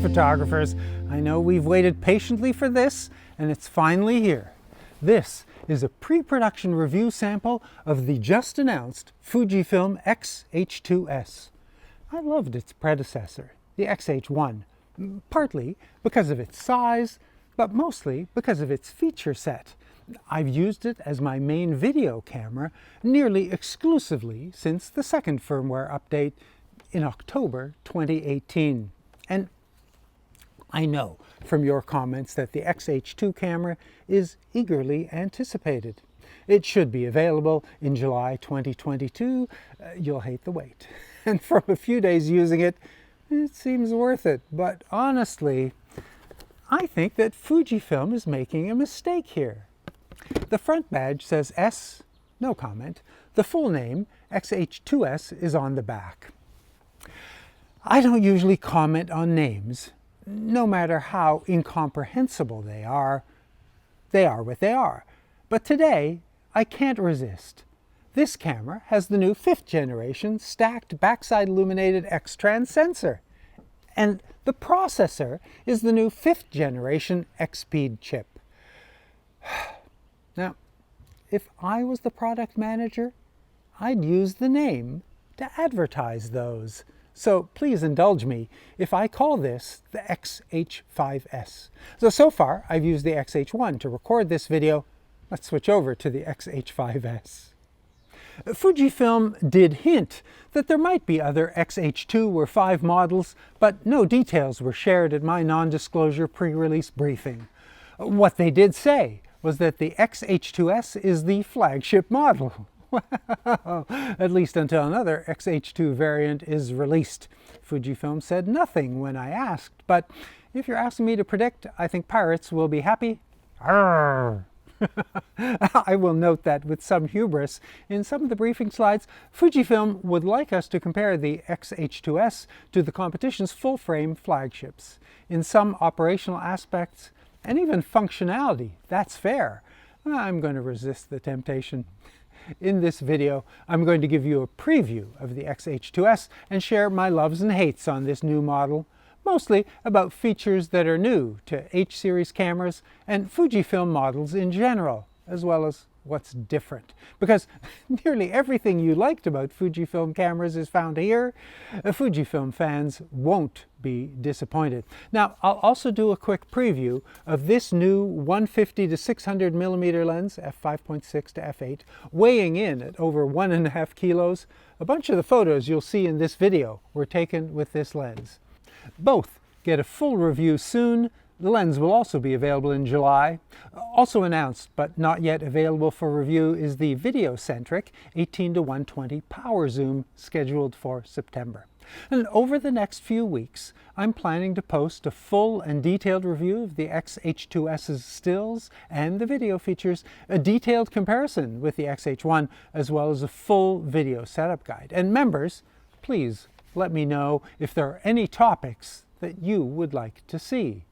photographers. I know we've waited patiently for this, and it's finally here. This is a pre-production review sample of the just announced Fujifilm X-H2S. I loved its predecessor, the X-H1, partly because of its size, but mostly because of its feature set. I've used it as my main video camera nearly exclusively since the second firmware update in October 2018. And I know from your comments that the X-H2 camera is eagerly anticipated. It should be available in July 2022. You'll hate the wait. And from a few days using it, it seems worth it. But honestly, I think that Fujifilm is making a mistake here. The front badge says S, no comment. The full name, X-H2S, is on the back. I don't usually comment on names. No matter how incomprehensible they are what they are. But today, I can't resist. This camera has the new 5th generation stacked backside illuminated X-Trans sensor. And the processor is the new 5th generation X-Speed chip. Now, if I was the product manager, I'd use the name to advertise those. So please indulge me if I call this the X-H5S. So far, I've used the X-H1 to record this video. Let's switch over to the X-H5S. Fujifilm did hint that there might be other X-H2 or 5 models, but no details were shared at my non-disclosure pre-release briefing. What they did say was that the X-H2S is the flagship model. Well, at least until another X-H2 variant is released. Fujifilm said nothing when I asked, but if you're asking me to predict, I think pirates will be happy. Arrgh. I will note that with some hubris, in some of the briefing slides, Fujifilm would like us to compare the X-H2S to the competition's full-frame flagships. In some operational aspects, and even functionality, that's fair. I'm going to resist the temptation. In this video, I'm going to give you a preview of the X-H2S and share my loves and hates on this new model, mostly about features that are new to H-series cameras and Fujifilm models in general, as well as what's different. Because nearly everything you liked about Fujifilm cameras is found here. Fujifilm fans won't be disappointed. Now, I'll also do a quick preview of this new 150 to 600 millimeter lens, f5.6 to f8, weighing in at over 1.5 kilos. A bunch of the photos you'll see in this video were taken with this lens. Both get a full review soon. The lens will also be available in July. Also announced, but not yet available for review, is the video-centric 18 to 120 power zoom scheduled for September. And over the next few weeks, I'm planning to post a full and detailed review of the X-H2S's stills and the video features, a detailed comparison with the X-H1, as well as a full video setup guide. And members, please let me know if there are any topics that you would like to see.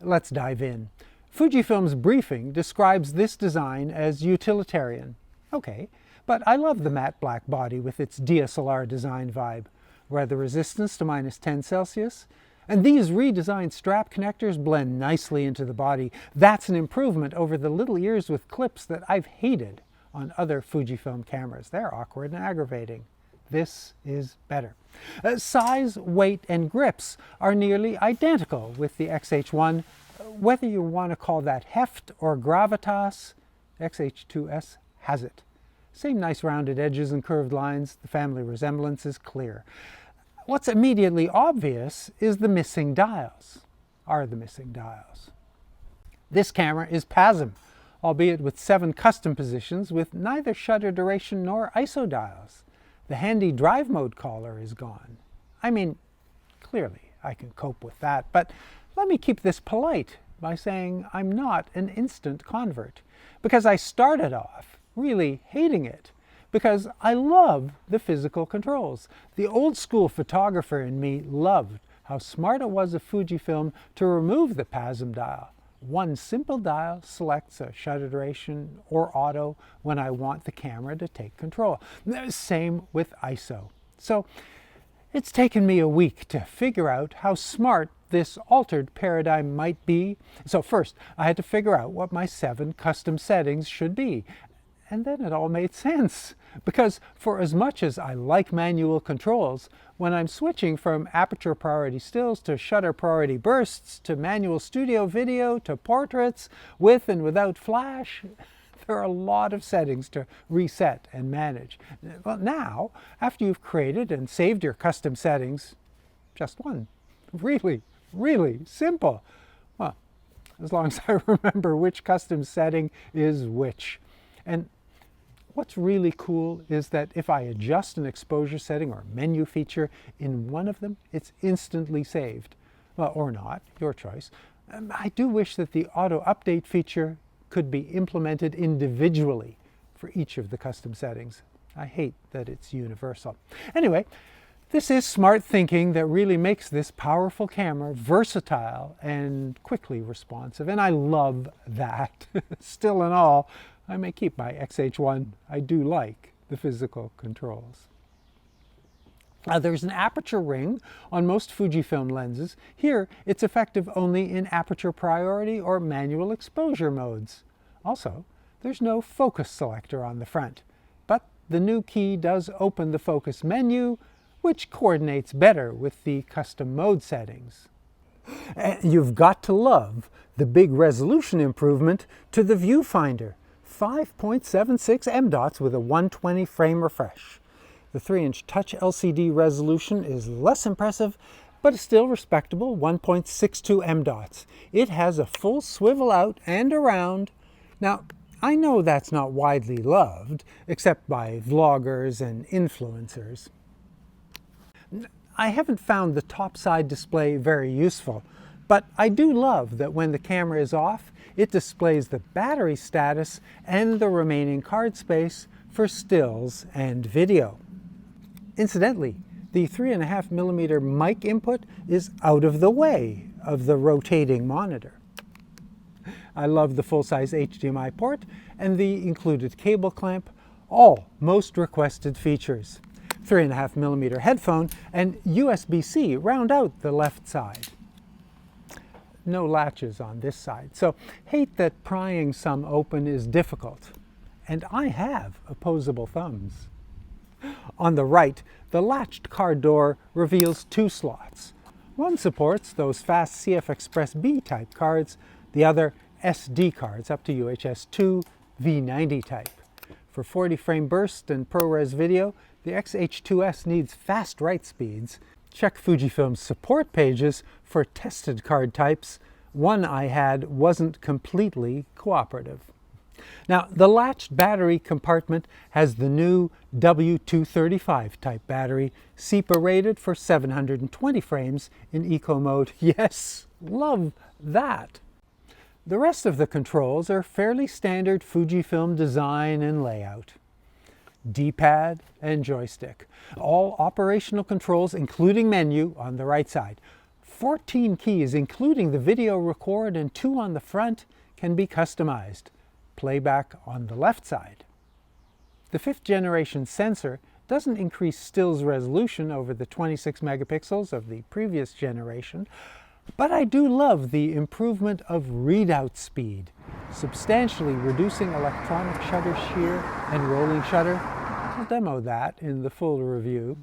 Let's dive in. Fujifilm's briefing describes this design as utilitarian. Okay, but I love the matte black body with its DSLR design vibe. Weather resistance to -10 Celsius. And these redesigned strap connectors blend nicely into the body. That's an improvement over the little ears with clips that I've hated on other Fujifilm cameras. They're awkward and aggravating. This is better. Size, weight, and grips are nearly identical with the X-H1. Whether you want to call that heft or gravitas, X-H2S has it. Same nice rounded edges and curved lines. The family resemblance is clear. What's immediately obvious is the missing dials. This camera is PASM, albeit with 7 custom positions with neither shutter duration nor ISO dials. The handy drive mode collar is gone. I mean, clearly I can cope with that, but let me keep this polite by saying I'm not an instant convert, because I started off really hating it, because I love the physical controls. The old school photographer in me loved how smart it was of Fujifilm to remove the PASM dial. One simple dial selects a shutter duration or auto when I want the camera to take control. Same with ISO. So it's taken me a week to figure out how smart this altered paradigm might be. So first, I had to figure out what my 7 custom settings should be. And then it all made sense. Because for as much as I like manual controls, when I'm switching from aperture priority stills to shutter priority bursts to manual studio video to portraits with and without flash, there are a lot of settings to reset and manage. Well, now, after you've created and saved your custom settings, just one. Really, really simple. Well, as long as I remember which custom setting is which. And what's really cool is that if I adjust an exposure setting or menu feature in one of them, it's instantly saved. Well, or not, your choice. I do wish that the auto update feature could be implemented individually for each of the custom settings. I hate that it's universal. Anyway, this is smart thinking that really makes this powerful camera versatile and quickly responsive, and I love that. Still in all, I may keep my X-H1. I do like the physical controls. There's an aperture ring on most Fujifilm lenses. Here, it's effective only in aperture priority or manual exposure modes. Also, there's no focus selector on the front, but the new key does open the focus menu, which coordinates better with the custom mode settings. You've got to love the big resolution improvement to the viewfinder. 5.76 m-dots with a 120 frame refresh. The 3-inch touch LCD resolution is less impressive, but is still respectable, 1.62 m-dots. It has a full swivel out and around. Now, I know that's not widely loved, except by vloggers and influencers. I haven't found the top side display very useful, but I do love that when the camera is off, it displays the battery status and the remaining card space for stills and video. Incidentally, the 3.5mm mic input is out of the way of the rotating monitor. I love the full-size HDMI port and the included cable clamp, all most requested features. 3.5mm headphone and USB-C round out the left side. No latches on this side, so hate that prying some open is difficult. And I have opposable thumbs. On the right, the latched card door reveals 2 slots. One supports those fast CF Express B type cards, the other SD cards up to UHS 2 V90 type. For 40 frame burst and ProRes video, the X-H2S needs fast write speeds. Check Fujifilm's support pages for tested card types. One I had wasn't completely cooperative. Now, the latched battery compartment has the new W235 type battery, SEPA rated for 720 frames in eco mode. Yes, love that. The rest of the controls are fairly standard Fujifilm design and layout. D-pad and joystick. All operational controls, including menu, on the right side. 14 keys, including the video record and 2 on the front, can be customized. Playback on the left side. The 5th generation sensor doesn't increase stills resolution over the 26 megapixels of the previous generation, but I do love the improvement of readout speed, substantially reducing electronic shutter shear and rolling shutter. I'll demo that in the full review.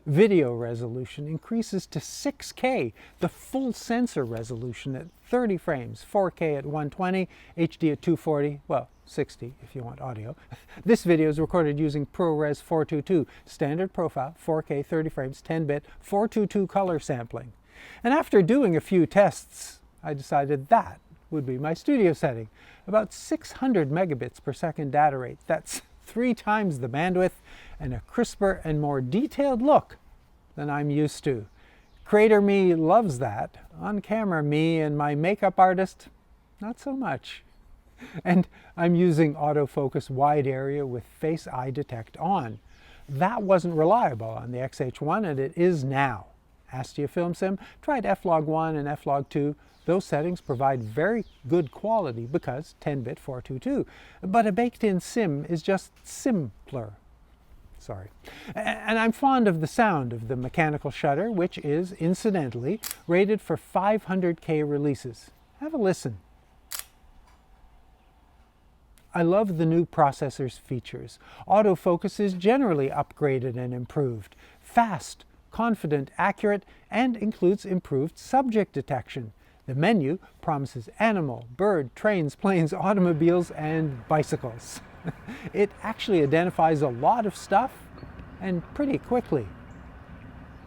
Video resolution increases to 6K, the full sensor resolution at 30 frames, 4K at 120, HD at 240, well, 60 if you want audio. This video is recorded using ProRes 422, standard profile, 4K, 30 frames, 10-bit, 422 color sampling. And after doing a few tests, I decided that would be my studio setting. About 600 megabits per second data rate. That's 3 times the bandwidth and a crisper and more detailed look than I'm used to. Creator me loves that. On camera me and my makeup artist, not so much. And I'm using autofocus wide area with face eye detect on. That wasn't reliable on the X-H1 and it is now. Astia Film Sim tried F-Log1 and F-Log2. Those settings provide very good quality because 10-bit 422, but a baked-in sim is just simpler. Sorry. And I'm fond of the sound of the mechanical shutter, which is, incidentally, rated for 500K releases. Have a listen. I love the new processor's features. Autofocus is generally upgraded and improved. Fast, confident, accurate, and includes improved subject detection. The menu promises animal, bird, trains, planes, automobiles, and bicycles. It actually identifies a lot of stuff, and pretty quickly.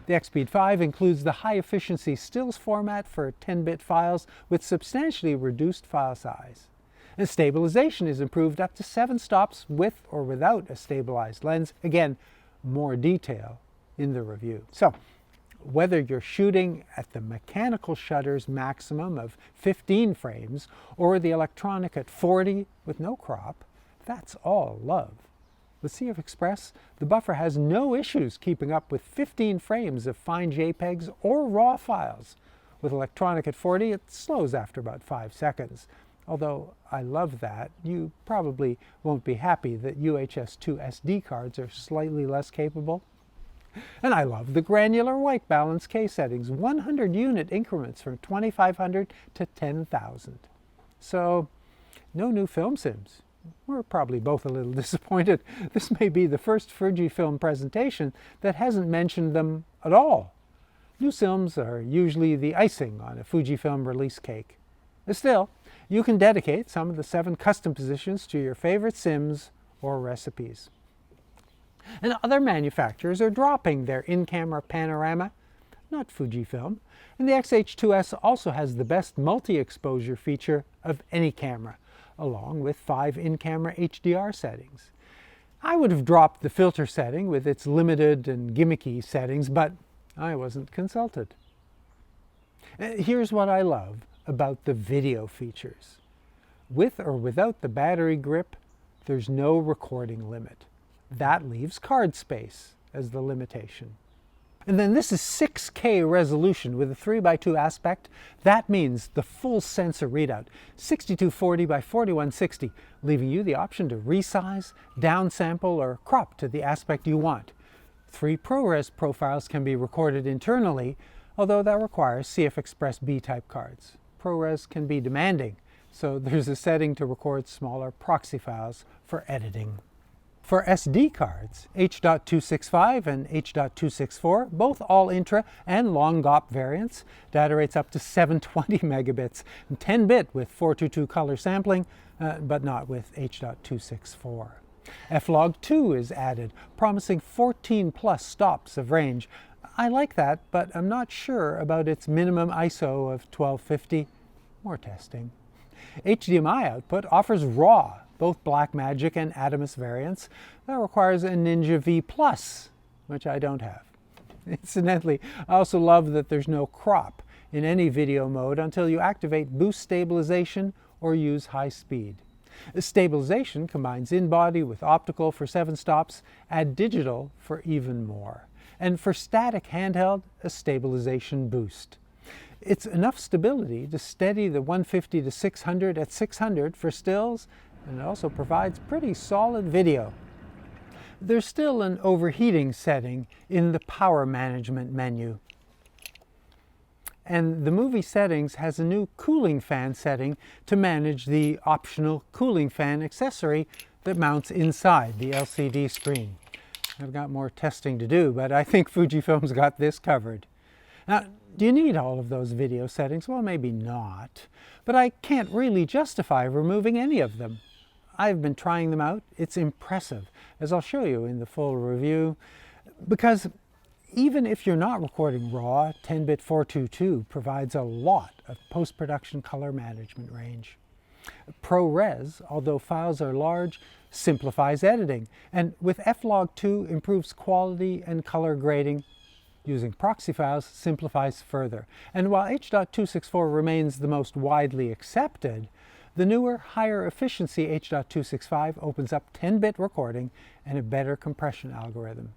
The X-Speed 5 includes the high-efficiency stills format for 10-bit files with substantially reduced file size. And stabilization is improved up to 7 stops with or without a stabilized lens. Again, more detail in the review. So, whether you're shooting at the mechanical shutter's maximum of 15 frames or the electronic at 40 with no crop, that's all love. With CF Express, the buffer has no issues keeping up with 15 frames of fine JPEGs or RAW files. With electronic at 40, it slows after about 5 seconds. Although I love that, you probably won't be happy that UHS-2 SD cards are slightly less capable. And I love the granular white balance K settings, 100 unit increments from 2500 to 10,000. So, no new film sims. We're probably both a little disappointed. This may be the first Fujifilm presentation that hasn't mentioned them at all. New sims are usually the icing on a Fujifilm release cake. Still, you can dedicate some of the 7 custom positions to your favorite sims or recipes. And other manufacturers are dropping their in-camera panorama, not Fujifilm, and the X-H2S also has the best multi-exposure feature of any camera, along with 5 in-camera HDR settings. I would have dropped the filter setting with its limited and gimmicky settings, but I wasn't consulted. Here's what I love about the video features. With or without the battery grip, there's no recording limit. That leaves card space as the limitation. And then this is 6K resolution with a 3:2 aspect. That means the full sensor readout, 6240 by 4160, leaving you the option to resize, downsample, or crop to the aspect you want. 3 ProRes profiles can be recorded internally, although that requires CF Express B-type cards. ProRes can be demanding, so there's a setting to record smaller proxy files for editing. For SD cards, H.265 and H.264, both all-intra and long-GOP variants, data rates up to 720 megabits, and 10-bit with 422 color sampling, but not with H.264. F-Log2 is added, promising 14-plus stops of range. I like that, but I'm not sure about its minimum ISO of 1250. More testing. HDMI output offers RAW, both Blackmagic and Adamus variants. That requires a Ninja V+, which I don't have. Incidentally, I also love that there's no crop in any video mode until you activate boost stabilization or use high speed. Stabilization combines in-body with optical for 7 stops, add digital for even more. And for static handheld, a stabilization boost. It's enough stability to steady the 150 to 600 at 600 for stills, and it also provides pretty solid video. There's still an overheating setting in the power management menu. And the movie settings has a new cooling fan setting to manage the optional cooling fan accessory that mounts inside the LCD screen. I've got more testing to do, but I think Fujifilm's got this covered. Now, do you need all of those video settings? Well, maybe not, but I can't really justify removing any of them. I've been trying them out. It's impressive, as I'll show you in the full review, because even if you're not recording RAW, 10-bit 422 provides a lot of post-production color management range. ProRes, although files are large, simplifies editing, and with F-Log2 improves quality and color grading. Using proxy files simplifies further. And while H.264 remains the most widely accepted, the newer, higher efficiency H.265 opens up 10-bit recording and a better compression algorithm.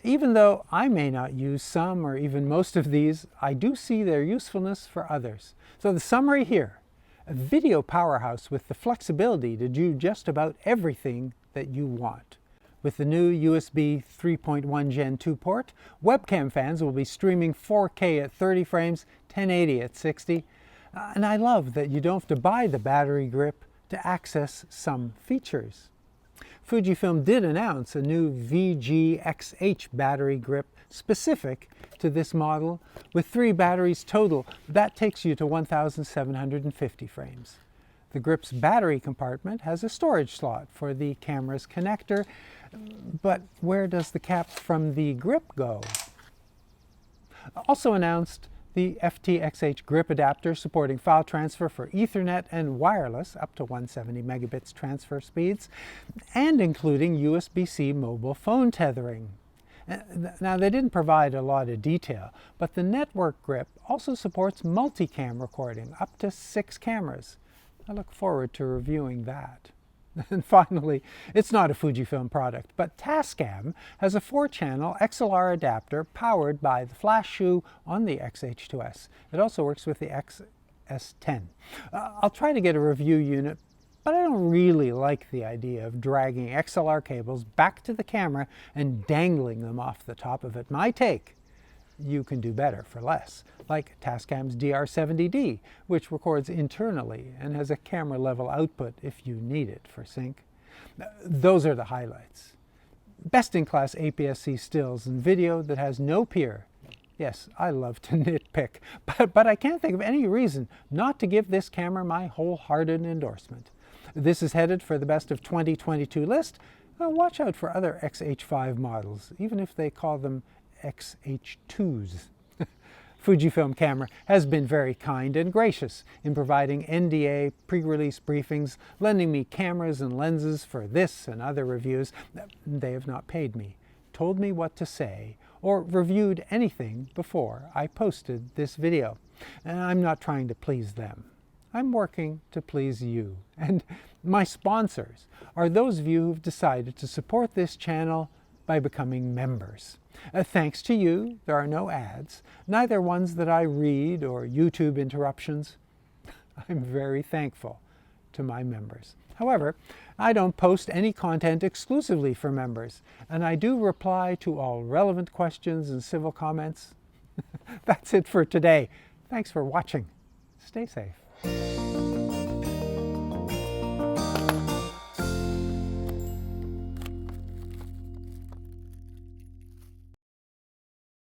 Even though I may not use some or even most of these, I do see their usefulness for others. So the summary here: a video powerhouse with the flexibility to do just about everything that you want. With the new USB 3.1 Gen 2 port, webcam fans will be streaming 4K at 30 frames, 1080 at 60. And I love that you don't have to buy the battery grip to access some features. Fujifilm did announce a new VG-XH battery grip specific to this model. With 3 batteries total, that takes you to 1,750 frames. The grip's battery compartment has a storage slot for the camera's connector, but where does the cap from the grip go? Also announced, the FT-XH grip adapter supporting file transfer for Ethernet and wireless up to 170 megabits transfer speeds, and including USB-C mobile phone tethering. Now, they didn't provide a lot of detail, but the network grip also supports multicam recording up to 6 cameras. I look forward to reviewing that. And finally, it's not a Fujifilm product, but Tascam has a 4-channel XLR adapter powered by the flash shoe on the X-H2S. It also works with the X-S10. I'll try to get a review unit, but I don't really like the idea of dragging XLR cables back to the camera and dangling them off the top of it. My take: you can do better for less, like Tascam's DR70D, which records internally and has a camera-level output if you need it for sync. Those are the highlights. Best-in-class APS-C stills and video that has no peer. Yes, I love to nitpick, but I can't think of any reason not to give this camera my wholehearted endorsement. This is headed for the Best of 2022 list. Watch out for other X-H5 models, even if they call them X-H2s. Fujifilm Camera has been very kind and gracious in providing NDA pre-release briefings, lending me cameras and lenses for this and other reviews. They have not paid me, told me what to say, or reviewed anything before I posted this video. And I'm not trying to please them. I'm working to please you. And my sponsors are those of you who've decided to support this channel by becoming members. Thanks to you, there are no ads, neither ones that I read or YouTube interruptions. I'm very thankful to my members. However, I don't post any content exclusively for members, and I do reply to all relevant questions and civil comments. That's it for today. Thanks for watching. Stay safe.